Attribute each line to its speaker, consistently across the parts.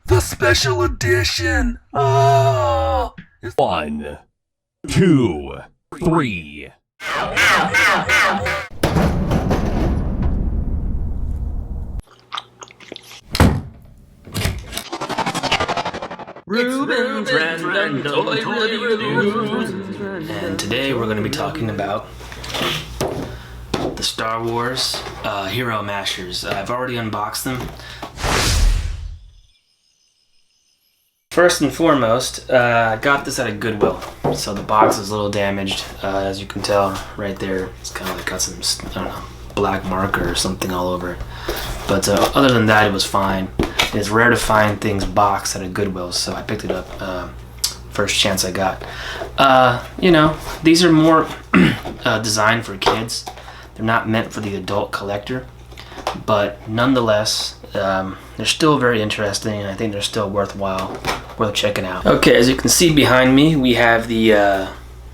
Speaker 1: The special edition! Oh!
Speaker 2: 1, 2, 3.
Speaker 3: Ruben's Random Toy Reviews. And today we're going to be talking about the Star Wars Hero Mashers. I've already unboxed them. First and foremost, I got this at a Goodwill. So the box is a little damaged, as you can tell right there. It's kind of like got some, I don't know, black marker or something all over it. But other than that, it was fine. It's rare to find things boxed at a Goodwill, so I picked it up first chance I got. You know, these are more designed for kids. They're not meant for the adult collector, but nonetheless, they're still very interesting, and I think they're still worth checking out. Okay, as you can see behind me, we have the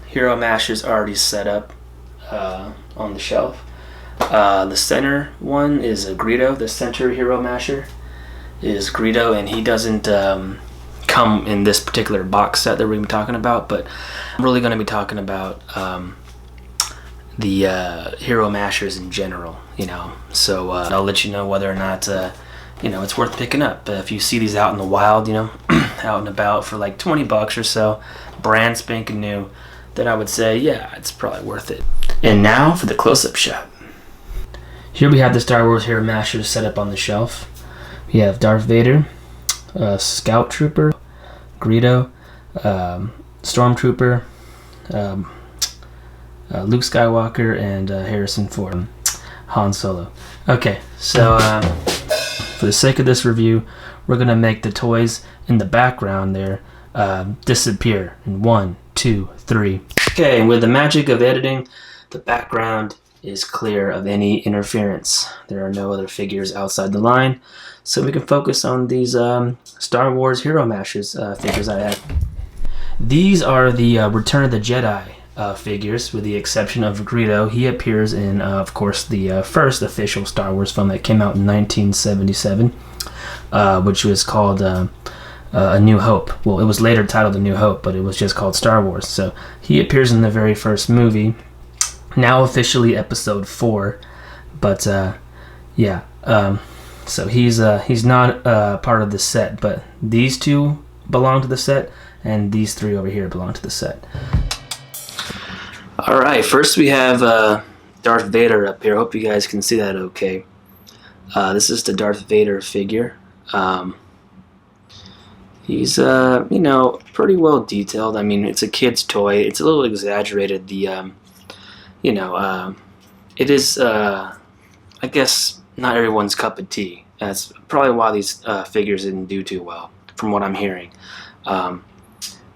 Speaker 3: Hero Mashers already set up on the shelf. The center one is a Greedo. The center Hero Masher is Greedo, and he doesn't come in this particular box set that we're going to be talking about, but I'm really going to be talking about the Hero Mashers in general, you know. So I'll let you know whether or not you know, it's worth picking up. If you see these out in the wild, you know, out and about for like 20 bucks or so, brand spanking new, then I would say, yeah, it's probably worth it. And now for the close-up shot. Here we have the Star Wars Hero Mashers set up on the shelf. We have Darth Vader, Scout Trooper, Greedo, Stormtrooper, Luke Skywalker, and Harrison Ford, Han Solo. Okay, so for the sake of this review, we're going to make the toys in the background there disappear in 1, 2, 3. Okay, and with the magic of editing, the background is clear of any interference. There are no other figures outside the line, so we can focus on these Star Wars Hero Mashers figures I have. These are the Return of the Jedi figures, with the exception of Greedo. He appears in, of course, the first official Star Wars film that came out in 1977, which was called A New Hope. Well, it was later titled A New Hope, but it was just called Star Wars. So he appears in the very first movie, now officially Episode 4, but yeah. So he's not part of the set, but these two belong to the set, and these three over here belong to the set. Alright, first we have Darth Vader up here. Hope you guys can see that okay. This is the Darth Vader figure. He's, you know, pretty well detailed. I mean, it's a kid's toy. It's a little exaggerated. The, you know, it is, I guess, not everyone's cup of tea. That's probably why these figures didn't do too well, from what I'm hearing.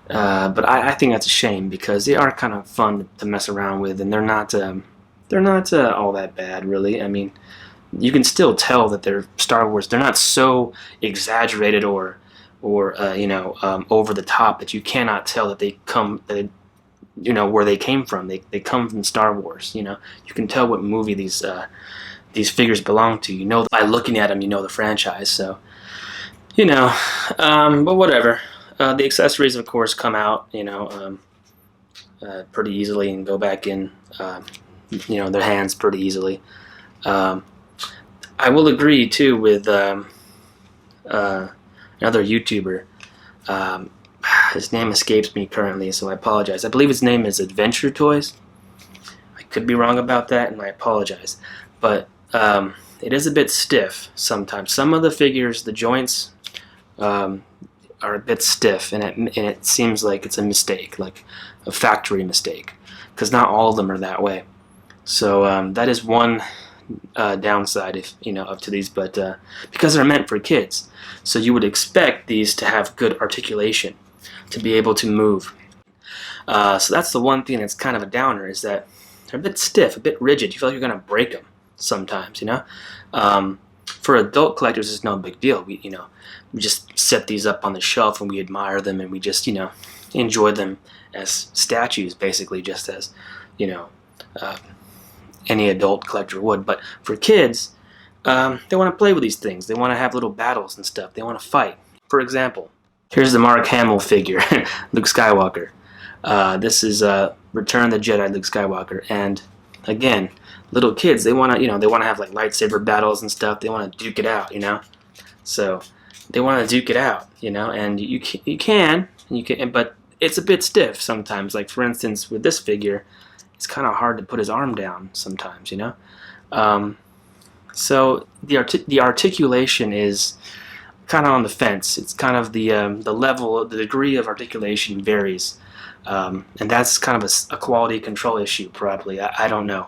Speaker 3: But I think that's a shame, because they are kind of fun to mess around with, and they're not all that bad, really. I mean, you can still tell that they're Star Wars. They're not so exaggerated or you know, over the top that you cannot tell that they come, you know, where they came from. They come from Star Wars. You know, you can tell what movie these figures belong to. You know, by looking at them, you know the franchise. So, you know, but whatever. The accessories, of course, come out, you know, pretty easily and go back in, you know, their hands pretty easily. I will agree, too, with another YouTuber. His name escapes me currently, so I apologize. I believe his name is Adventure Toys. I could be wrong about that, and I apologize. But it is a bit stiff sometimes. Some of the figures, the joints, are a bit stiff, and it seems like it's a mistake, like a factory mistake, because not all of them are that way. So that is one downside, if you know, up to these, but because they're meant for kids, so you would expect these to have good articulation, to be able to move. So that's the one thing that's kind of a downer, is that they're a bit stiff, a bit rigid. You feel like you're gonna break them sometimes, you know. For adult collectors, it's no big deal. We just set these up on the shelf and we admire them, and we just, you know, enjoy them as statues, basically, just as, you know, any adult collector would. But for kids, they want to play with these things. They want to have little battles and stuff. They want to fight. For example, here's the Mark Hamill figure, Luke Skywalker. This is Return of the Jedi, Luke Skywalker, and again, little kids, they want to, they want to have like lightsaber battles and stuff. They want to duke it out, So they want to duke it out, and you can, but it's a bit stiff sometimes. Like for instance, with this figure, it's kind of hard to put his arm down sometimes, So the articulation is kind of on the fence. It's kind of the level, the degree of articulation varies, and that's kind of a quality control issue probably. I don't know.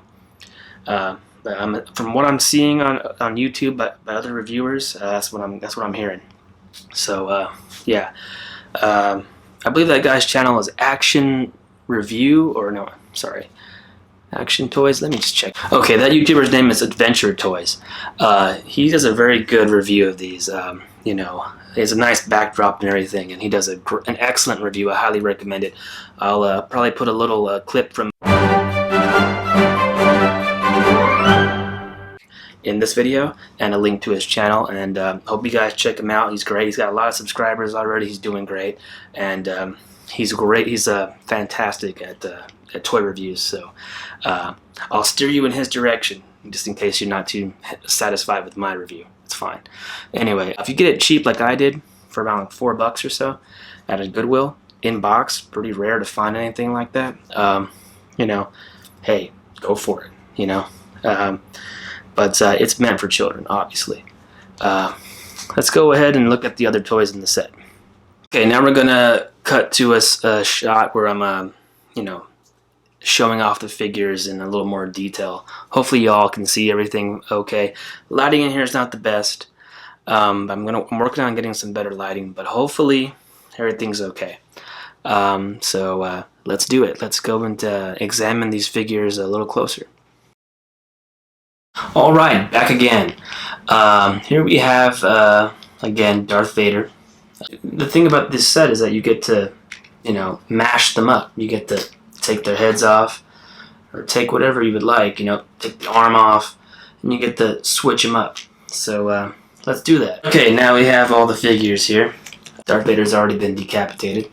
Speaker 3: But from what I'm seeing on YouTube by other reviewers, that's what I'm hearing. So yeah, I believe that guy's channel is Action Review, or no, sorry, Action Toys. Let me just check. Okay, that YouTuber's name is Adventure Toys. He does a very good review of these. He has a nice backdrop and everything, and he does an excellent review. I highly recommend it. I'll probably put a little clip from in this video and a link to his channel, and hope you guys check him out. He's great. He's got a lot of subscribers already. He's doing great, and he's great. He's fantastic at toy reviews, so I'll steer you in his direction just in case you're not too satisfied with my review. It's fine. Anyway, if you get it cheap like I did for around $4 or so at a Goodwill in box, pretty rare to find anything like that, hey, go for it, but it's meant for children, obviously. Let's go ahead and look at the other toys in the set. Okay, now we're gonna cut to a shot where I'm showing off the figures in a little more detail. Hopefully y'all can see everything okay. Lighting in here is not the best. I'm working on getting some better lighting, but hopefully everything's okay. So let's do it. Let's go and examine these figures a little closer. Alright, back again. Here we have, again, Darth Vader. The thing about this set is that you get to, mash them up. You get to take their heads off, or take whatever you would like, take the arm off, and you get to switch them up. So let's do that. Okay, now we have all the figures here. Darth Vader's already been decapitated,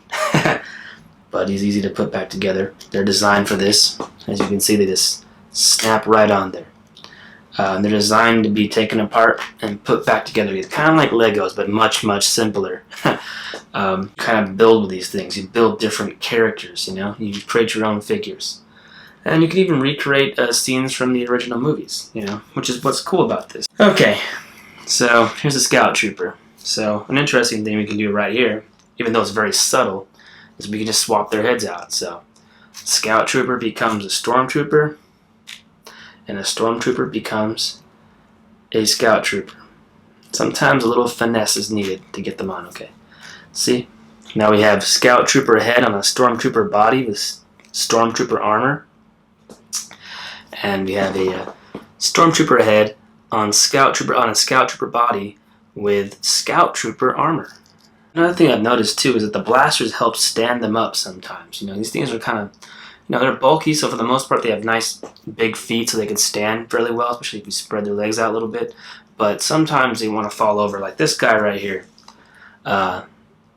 Speaker 3: but he's easy to put back together. They're designed for this. As you can see, they just snap right on there. They're designed to be taken apart and put back together. It's kind of like Legos, but much, much simpler. Kind of build with these things. You build different characters, You create your own figures. And you can even recreate scenes from the original movies, which is what's cool about this. Okay, so here's a Scout Trooper. So an interesting thing we can do right here, even though it's very subtle, is we can just swap their heads out. So Scout Trooper becomes a Stormtrooper, and a Stormtrooper becomes a Scout Trooper. Sometimes a little finesse is needed to get them on, okay? See? Now we have Scout Trooper head on a Stormtrooper body with Stormtrooper armor. And we have a Stormtrooper head on a Scout Trooper body with Scout Trooper armor. Another thing I've noticed too is that the blasters help stand them up sometimes. These things are kind of, they're bulky, so for the most part they have nice big feet so they can stand fairly well, especially if you spread their legs out a little bit. But sometimes they want to fall over, like this guy right here. I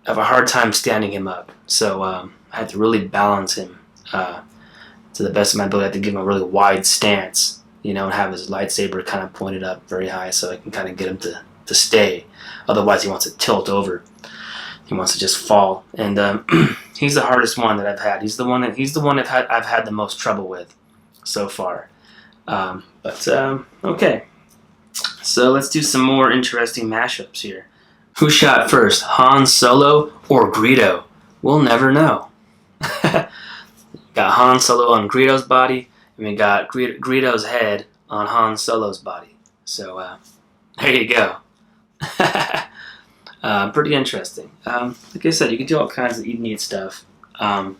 Speaker 3: have a hard time standing him up, so I have to really balance him to the best of my ability. I have to give him a really wide stance, and have his lightsaber kind of pointed up very high so I can kind of get him to stay. Otherwise he wants to tilt over. He wants to just fall, and he's the hardest one that I've had. He's the one that I've had the most trouble with so far. Okay, so let's do some more interesting mashups here. Who shot first, Han Solo or Greedo? We'll never know. Got Han Solo on Greedo's body, and we got Greedo's head on Han Solo's body. So there you go. Pretty interesting. Like I said, you can do all kinds of neat stuff. I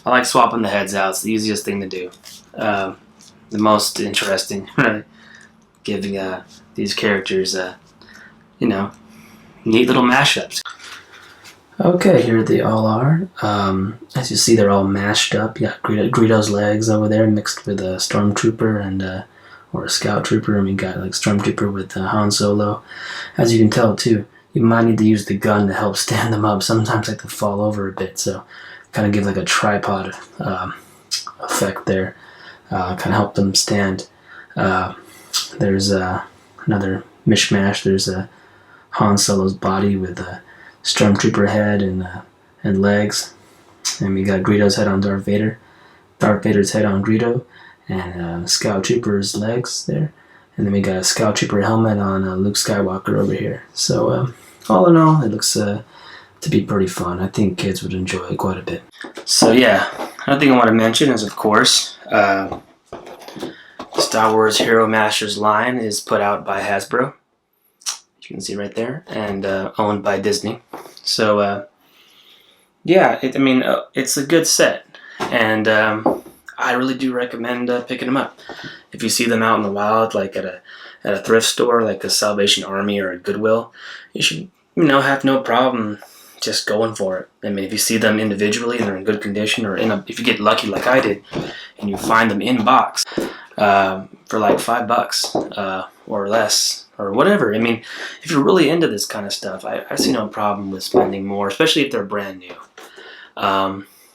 Speaker 3: like swapping the heads out. It's the easiest thing to do. The most interesting, giving these characters, neat little mashups. Okay, here they all are. As you see, they're all mashed up. You got Greedo's legs over there mixed with a Stormtrooper and or a Scout Trooper, and we got like Stormtrooper with Han Solo. As you can tell too, you might need to use the gun to help stand them up. Sometimes like they fall over a bit, so kind of give like a tripod effect there. Kind of help them stand. There's another mishmash. There's a Han Solo's body with a stormtrooper head and legs, and we got Greedo's head on Darth Vader, Darth Vader's head on Greedo, and Scout Trooper's legs there, and then we got a Scout Trooper helmet on Luke Skywalker over here. So all in all, it looks to be pretty fun. I think kids would enjoy it quite a bit. So yeah, another thing I want to mention is, of course, Star Wars Hero Masters line is put out by Hasbro. You can see right there, and owned by Disney. So yeah, it's a good set, and I really do recommend picking them up. If you see them out in the wild, like at a thrift store, like a Salvation Army or a Goodwill, you should have no problem just going for it. I mean, if you see them individually and they're in good condition, or if you get lucky like I did, and you find them in box for like $5 or less or whatever. I mean, if you're really into this kind of stuff, I see no problem with spending more, especially if they're brand new.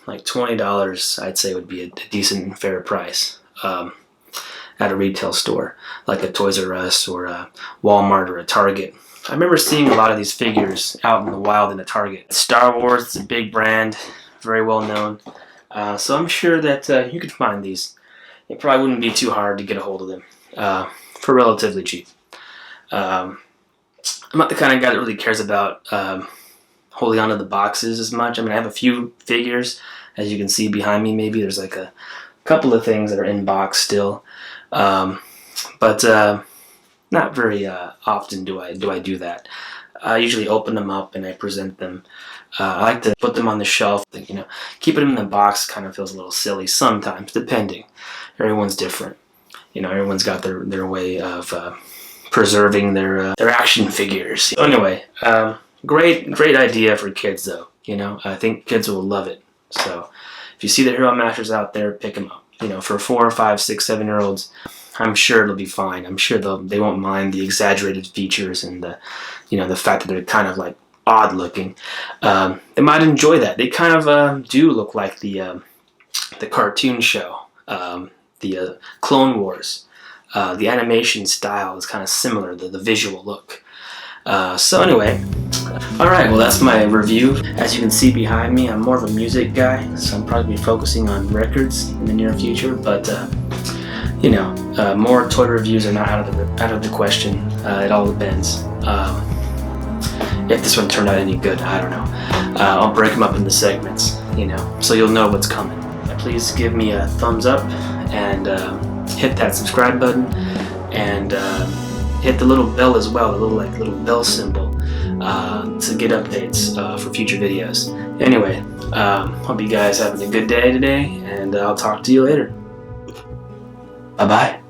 Speaker 3: Like $20, I'd say, would be a decent and fair price at a retail store, like a Toys R Us or a Walmart or a Target. I remember seeing a lot of these figures out in the wild in a Target. Star Wars, it's a big brand, very well known. So I'm sure that you could find these. It probably wouldn't be too hard to get a hold of them for relatively cheap. I'm not the kind of guy that really cares about holding onto the boxes as much. I mean, I have a few figures, as you can see behind me. Maybe there's like a couple of things that are in box still, but not very often do I do that. I usually open them up and I present them. I like to put them on the shelf. Keeping them in the box kind of feels a little silly sometimes, depending. Everyone's different. Everyone's got their way of preserving their action figures. So anyway, great idea for kids though. I think kids will love it. So if you see the Hero Masters out there, pick them up. For 4, 5, 6, 7-year-olds, I'm sure it'll be fine. I'm sure they won't mind the exaggerated features and the fact that they're kind of like odd looking. They might enjoy that. They kind of do look like the cartoon show, the Clone Wars. The animation style is kind of similar, the visual look. So anyway, alright, well that's my review. As you can see behind me, I'm more of a music guy, so I'm probably focusing on records in the near future, but more toy reviews are not out of the question. It all depends. If this one turned out any good, I don't know. I'll break them up into segments, so you'll know what's coming. Please give me a thumbs up and hit that subscribe button, and hit the little bell as well, the little bell symbol, to get updates for future videos. Anyway, hope you guys having a good day today, and I'll talk to you later. Bye bye.